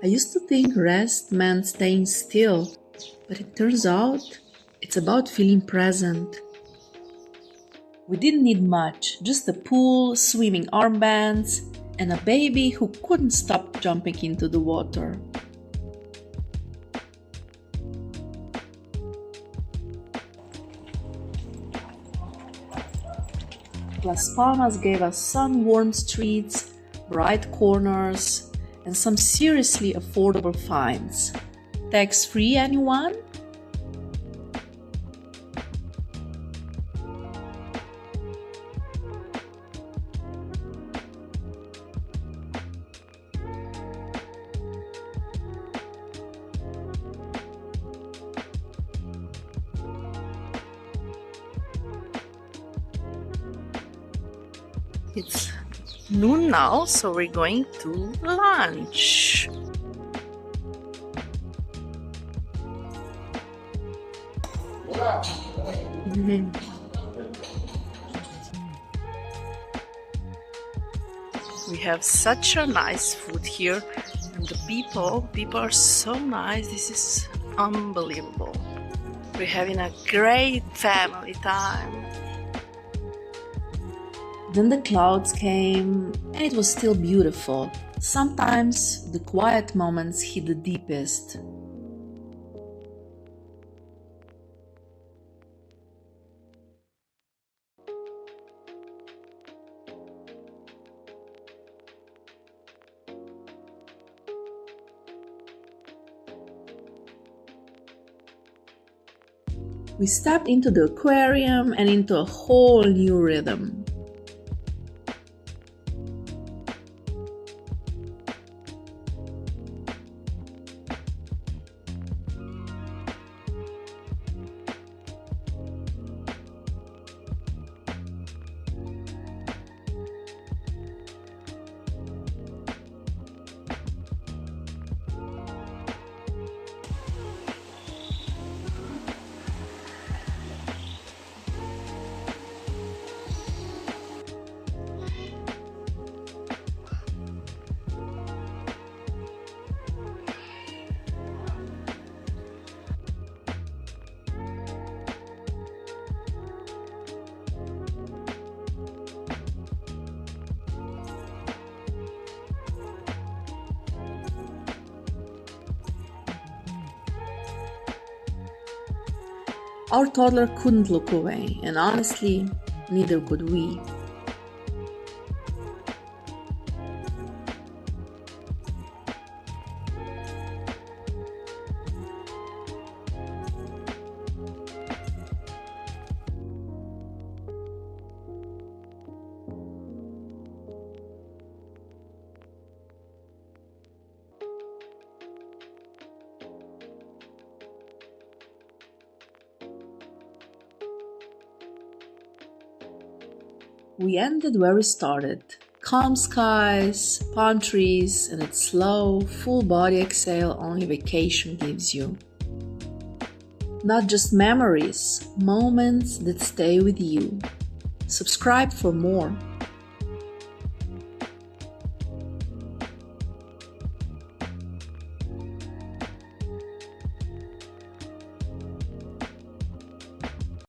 I used to think rest meant staying still, but it turns out it's about feeling present. We didn't need much, just a pool, swimming armbands, and a baby who couldn't stop jumping into the water. Las Palmas gave us sun-warmed streets, bright corners, and some seriously affordable finds. Tax-free, anyone? It's noon now, so we're going to lunch. We have such a nice food here, and the people are so nice. This is unbelievable. We're having a great family time. Then the clouds came, and it was still beautiful. Sometimes the quiet moments hit the deepest. We stepped into the aquarium and into a whole new rhythm. Our toddler couldn't look away, and honestly, neither could we. We ended where we started. Calm skies, palm trees, and that slow, full-body exhale only vacation gives you. Not just memories, moments that stay with you. Subscribe for more.